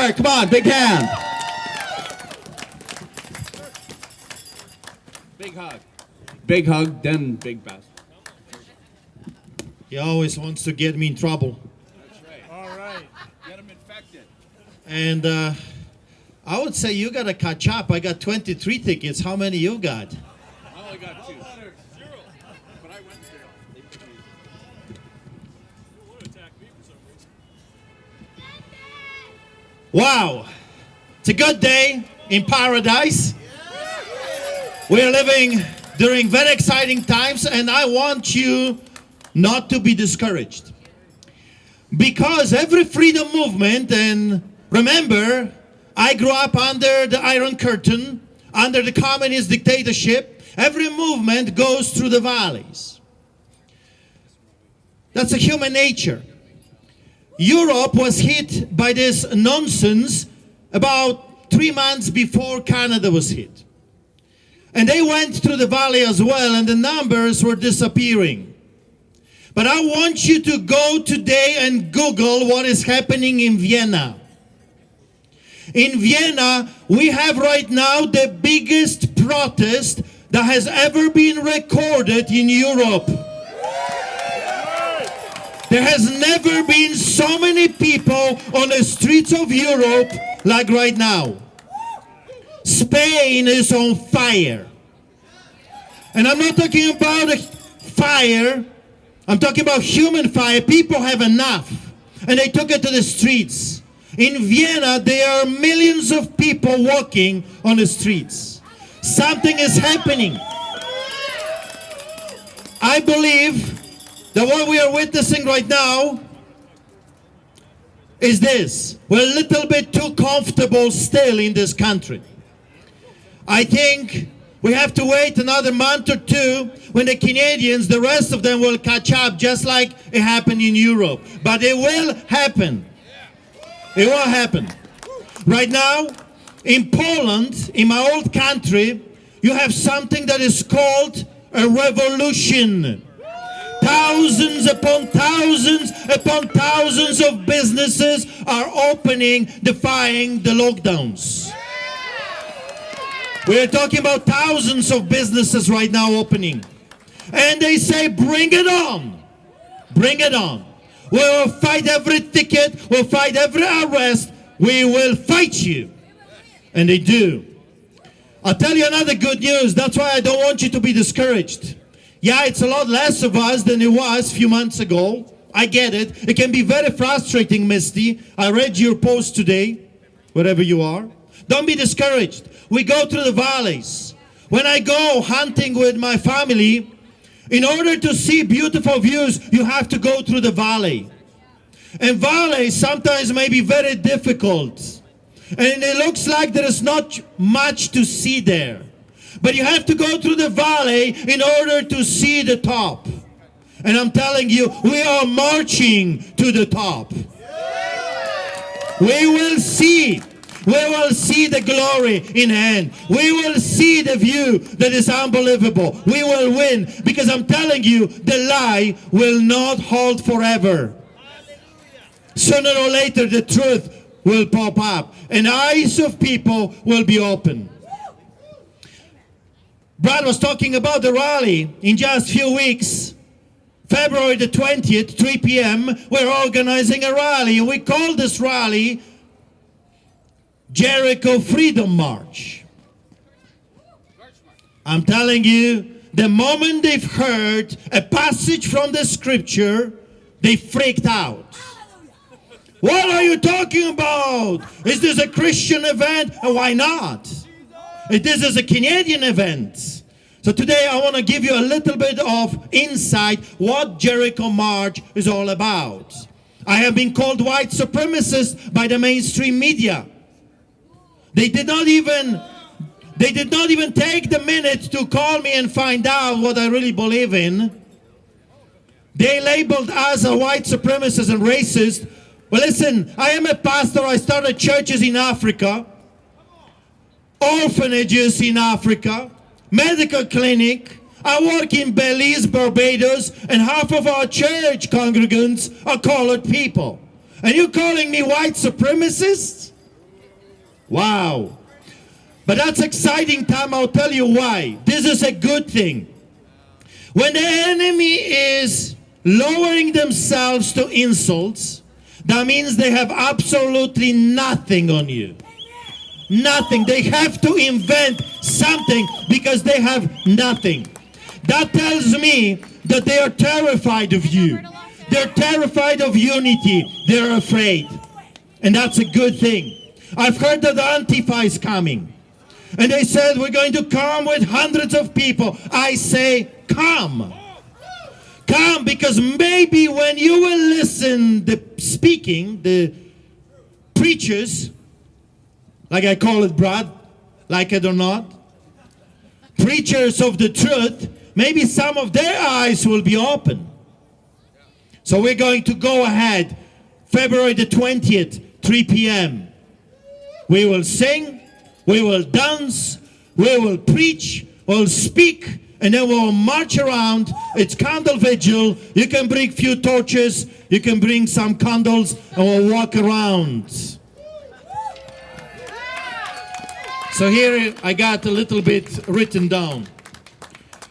right, come on, big hand. Big hug. Big hug, then big pass. He always wants to get me in trouble. That's right. All right. Get him infected. And I would say you got to catch up. I got 23 tickets. How many you got? I only got 2. 0. But I went 0. They put me. You want to attack me for some reason. Wow. It's a good day in paradise. We're living during very exciting times, and I want you not to be discouraged. Because every freedom movement, and remember, I grew up under the Iron Curtain, under the communist dictatorship. Every movement goes through the valleys. That's a human nature. Europe was hit by this nonsense about 3 months before Canada was hit. And they went through the valley as well, and the numbers were disappearing. But I want you to go today and Google what is happening in Vienna. In Vienna, we have right now the biggest protest that has ever been recorded in Europe. There has never been so many people on the streets of Europe like right now. Spain is on fire. And I'm not talking about a fire. I'm talking about human fire. People have enough. And they took it to the streets. In Vienna, there are millions of people walking on the streets. Something is happening. I believe that what we are witnessing right now is this. We're a little bit too comfortable still in this country. I think we have to wait another month or 2 when the Canadians, the rest of them, will catch up just like it happened in Europe. But it will happen. It will happen. Right now, in Poland, in my old country, you have something that is called a revolution. Thousands upon thousands of businesses are opening, defying the lockdowns. We're talking about thousands of businesses right now opening. And they say, bring it on. Bring it on. We will fight every ticket. We'll fight every arrest. We will fight you. And they do. I'll tell you another good news. That's why I don't want you to be discouraged. Yeah, it's a lot less of us than it was a few months ago. I get it. It can be very frustrating, Misty. I read your post today, wherever you are. Don't be discouraged. We go through the valleys. When I go hunting with my family, in order to see beautiful views, you have to go through the valley. And valleys sometimes may be very difficult. And it looks like there is not much to see there. But you have to go through the valley in order to see the top. And I'm telling you, we are marching to the top. We will see. We will see the glory in hand. We will see the view that is unbelievable. We will win, because I'm telling you, the lie will not hold forever. Sooner or later, the truth will pop up, and eyes of people will be open. Brad was talking about the rally in just a few weeks. February the 20th, 3 p.m., we're organizing a rally. We call this rally Jericho Freedom March. I'm telling you, the moment they've heard a passage from the scripture, they freaked out. What are you talking about? Is this a Christian event? And why not? This is a Canadian event. So today I want to give you a little bit of insight what Jericho March is all about. I have been called white supremacist by the mainstream media. They did not even take the minute to call me and find out what I really believe in. They labeled us a white supremacist and racist. Well, listen, I am a pastor. I started churches in Africa, orphanages in Africa, medical clinic. I work in Belize, Barbados, and half of our church congregants are colored people. And you calling me white supremacist? Wow. But that's exciting time. I'll tell you why. This is a good thing. When the enemy is lowering themselves to insults, that means they have absolutely nothing on you. Nothing. They have to invent something because they have nothing. That tells me that they are terrified of you. They're terrified of unity. They're afraid. And that's a good thing. I've heard that the Antifa is coming. And they said, we're going to come with hundreds of people. I say, come. Come, because maybe when you will listen the speaking, the preachers, like I call it, Brad, like it or not, preachers of the truth, maybe some of their eyes will be open. So we're going to go ahead, February the 20th, 3 p.m. We will sing, we will dance, we will preach, we'll speak, and then we'll march around. It's candle vigil. You can bring a few torches, you can bring some candles, and we'll walk around. So here I got a little bit written down.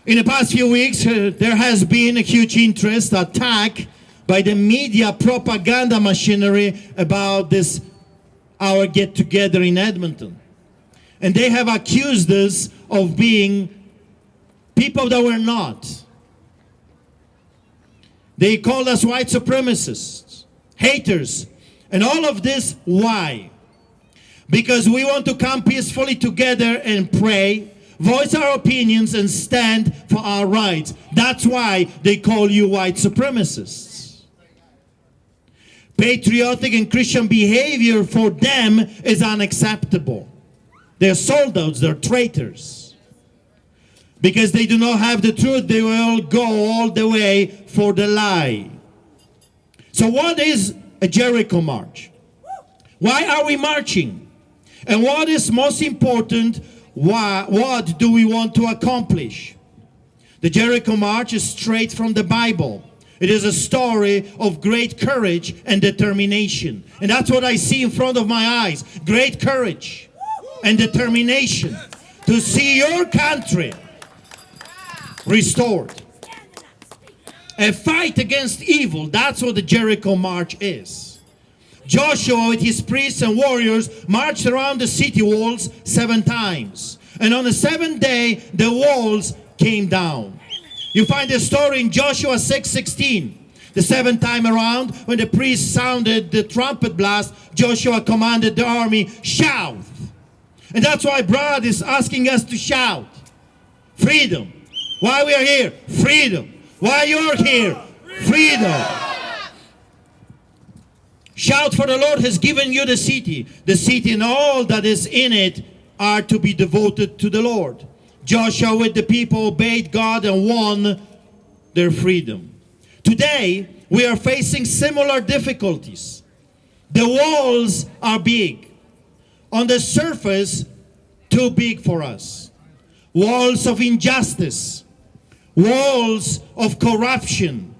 In the past few weeks, there has been a huge interest, attack by the media propaganda machinery about this, our get-together in Edmonton. And they have accused us of being people that we're not. They called us white supremacists, haters. And all of this, why? Because we want to come peacefully together and pray, voice our opinions, and stand for our rights. That's why they call you white supremacists. Patriotic and Christian behavior for them is unacceptable. They're sold-outs, they're traitors. Because they do not have the truth, they will go all the way for the lie. So what is a Jericho march? Why are we marching? And what is most important, what do we want to accomplish? The Jericho march is straight from the Bible. It is a story of great courage and determination. And that's what I see in front of my eyes. Great courage and determination to see your country restored. A fight against evil. That's what the Jericho march is. Joshua with his priests and warriors marched around the city walls 7 times. And on the 7th day, the walls came down. You find the story in Joshua 6:16. The 7th time around, when the priest sounded the trumpet blast, Joshua commanded the army, shout. And that's why Brad is asking us to shout. Freedom. Why we are here? Freedom. Why you're here? Freedom. Shout, for the Lord has given you the city. The city and all that is in it are to be devoted to the Lord. Joshua with the people obeyed God and won their freedom. Today, we are facing similar difficulties. The walls are big. On the surface, too big for us. Walls of injustice. Walls of corruption.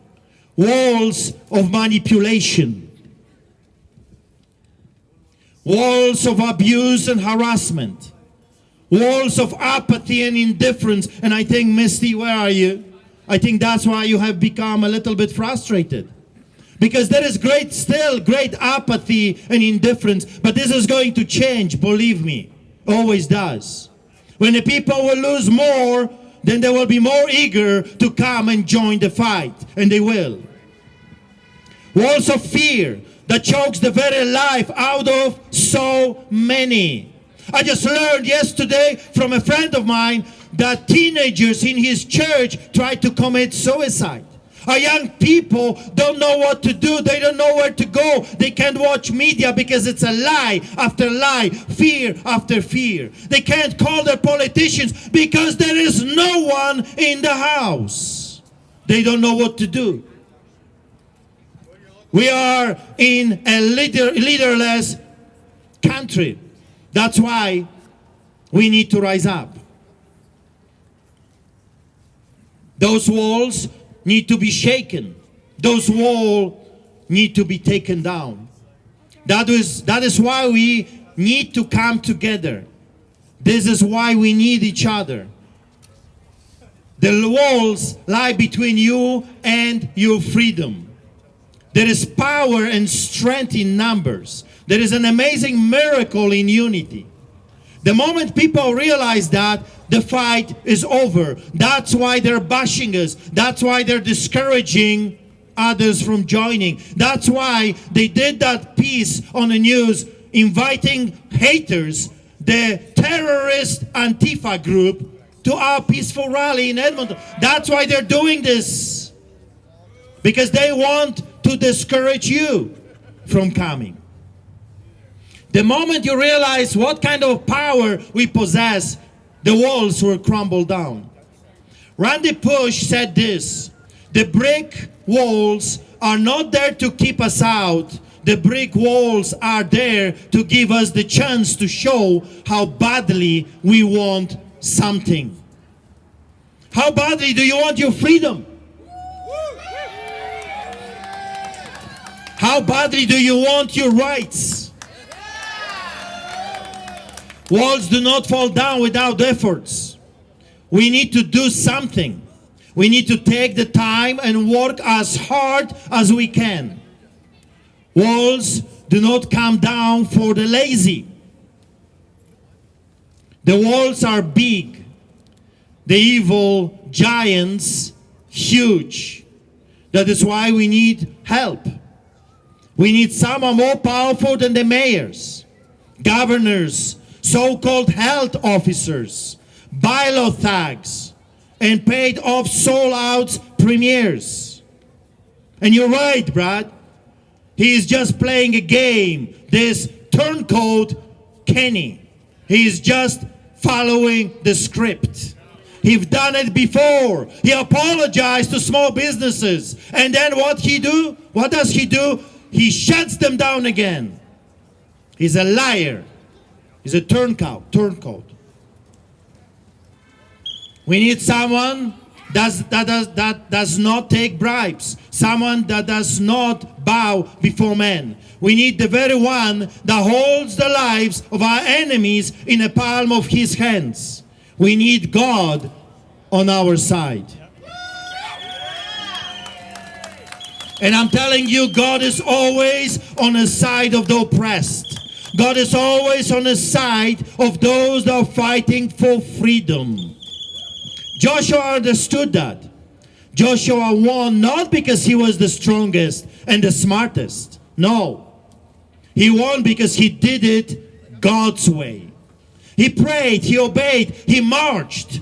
Walls of manipulation. Walls of abuse and harassment. Walls of apathy and indifference. And I think, Misty, where are you? I think that's why you have become a little bit frustrated. Because there is still great apathy and indifference. But this is going to change, believe me. Always does. When the people will lose more, then they will be more eager to come and join the fight. And they will. Walls of fear that chokes the very life out of so many. I just learned yesterday from a friend of mine that teenagers in his church tried to commit suicide. Our young people don't know what to do. They don't know where to go. They can't watch media because it's a lie after lie, fear after fear. They can't call their politicians because there is no one in the house. They don't know what to do. We are in a leaderless country. That's why we need to rise up. Those walls need to be shaken. Those walls need to be taken down. That is why we need to come together. This is why we need each other. The walls lie between you and your freedom. There is power and strength in numbers. There is an amazing miracle in unity. The moment people realize that, the fight is over. That's why they're bashing us. That's why they're discouraging others from joining. That's why they did that piece on the news inviting haters, the terrorist Antifa group, to our peaceful rally in Edmonton. That's why they're doing this. Because they want to discourage you from coming. The moment you realize what kind of power we possess, the walls will crumble down. Randy Push said this: the brick walls are not there to keep us out. The brick walls are there to give us the chance to show how badly we want something. How badly do you want your freedom? How badly do you want your rights? Walls do not fall down without efforts. We need to do something. We need to take the time and work as hard as we can. Walls do not come down for the lazy. The walls are big. The evil giants, huge. That is why we need help. We need someone more powerful than the mayors, governors, so-called health officers, bylaw thugs, and paid-off sold-out premiers. And you're right, Brad. He is just playing a game. This turncoat Kenny. He is just following the script. He's done it before. He apologized to small businesses. And then what he do? What does he do? He shuts them down again. He's a liar. He's a turncoat. We need someone that does not take bribes. Someone that does not bow before men. We need the very one that holds the lives of our enemies in the palm of his hands. We need God on our side. And I'm telling you, God is always on the side of the oppressed. God is always on the side of those that are fighting for freedom. Joshua understood that. Joshua won not because he was the strongest and the smartest. No. He won because he did it God's way. He prayed, he obeyed, he marched.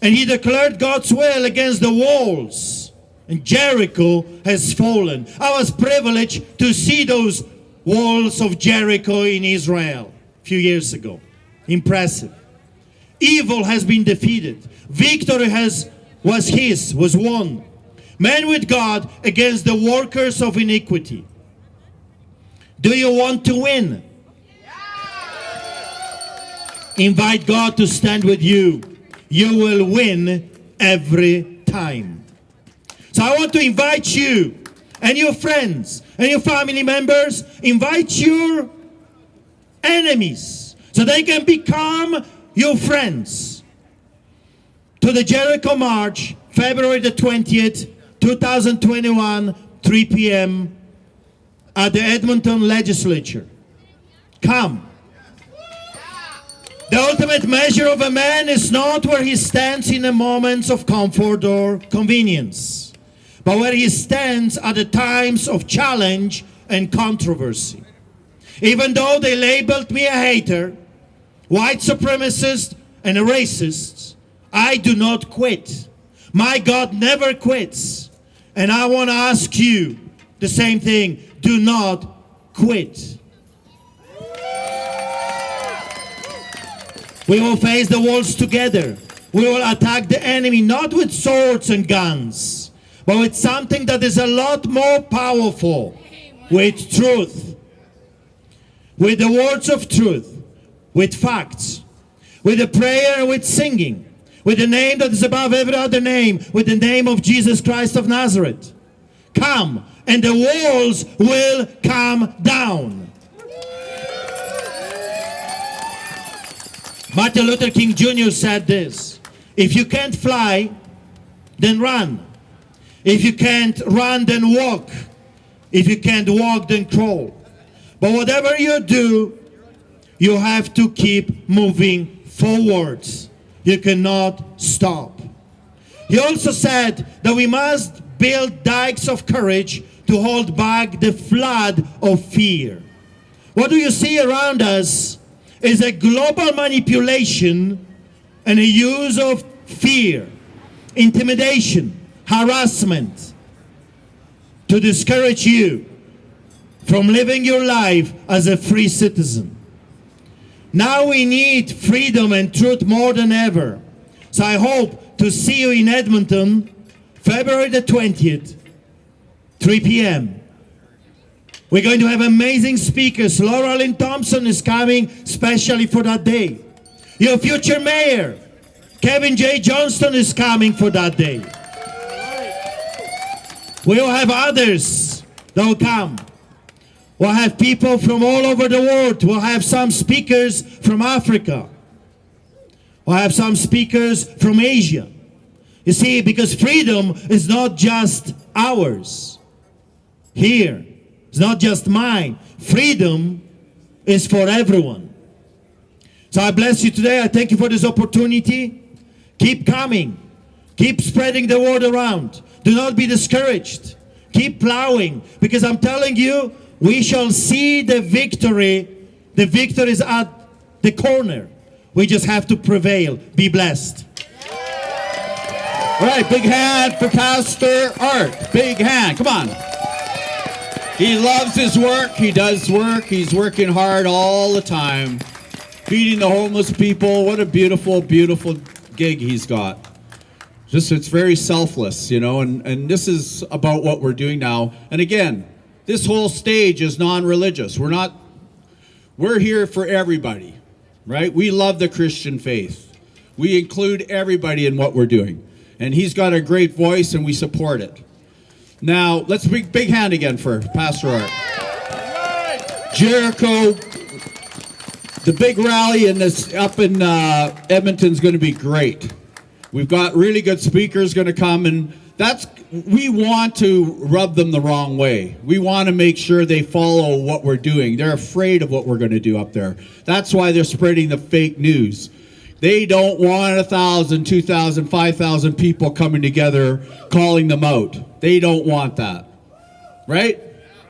And he declared God's will against the walls. And Jericho has fallen. I was privileged to see those walls of Jericho in Israel a few years ago. Impressive. Evil has been defeated. Victory was won. Man with God against the workers of iniquity. Do you want to win? Invite God to stand with you. You will win every time. So I want to invite you and your friends and your family members, invite your enemies so they can become your friends. To the Jericho March, February the 20th, 2021, 3 p.m. at the Edmonton Legislature. Come. The ultimate measure of a man is not where he stands in the moments of comfort or convenience, but where he stands at the times of challenge and controversy. Even though they labeled me a hater, white supremacist, and a racist, I do not quit. My God never quits. And I want to ask you the same thing. Do not quit. We will face the walls together. We will attack the enemy not with swords and guns, but with something that is a lot more powerful, with truth, with the words of truth, with facts, with the prayer and with singing, with the name that is above every other name, with the name of Jesus Christ of Nazareth. Come, and the walls will come down. Martin Luther King Jr. said this: if you can't fly, then run. If you can't run, then walk. If you can't walk, then crawl. But whatever you do, you have to keep moving forwards. You cannot stop. He also said that we must build dikes of courage to hold back the flood of fear. What do you see around us is a global manipulation and a use of fear, intimidation, harassment to discourage you from living your life as a free citizen. Now we need freedom and truth more than ever. So I hope to see you in Edmonton, February the 20th, 3 p.m. We're going to have amazing speakers. Laura Lynn Thompson is coming specially for that day. Your future mayor, Kevin J. Johnston, is coming for that day. We'll have others that will come. We'll have people from all over the world. We'll have some speakers from Africa. We'll have some speakers from Asia. You see, because freedom is not just ours. Here, it's not just mine. Freedom is for everyone. So I bless you today. I thank you for this opportunity. Keep coming. Keep spreading the word around. Do not be discouraged. Keep plowing, because I'm telling you, we shall see the victory. The victory is at the corner. We just have to prevail. Be blessed. All right, big hand for Pastor Art. Big hand. Come on. He loves his work. He does work. He's working hard all the time. Feeding the homeless people. What a beautiful, beautiful gig he's got. Just, it's very selfless, you know, and this is about what we're doing now. And again, this whole stage is non-religious. We're here for everybody, right? We love the Christian faith. We include everybody in what we're doing. And he's got a great voice, and we support it. Now, let's big hand again for Pastor Art. Jericho, the big rally up in Edmonton is going to be great. We've got really good speakers going to come, and we want to rub them the wrong way. We want to make sure they follow what we're doing. They're afraid of what we're going to do up there. That's why they're spreading the fake news. They don't want 1,000, 2,000, 5,000 people coming together calling them out. They don't want that, right?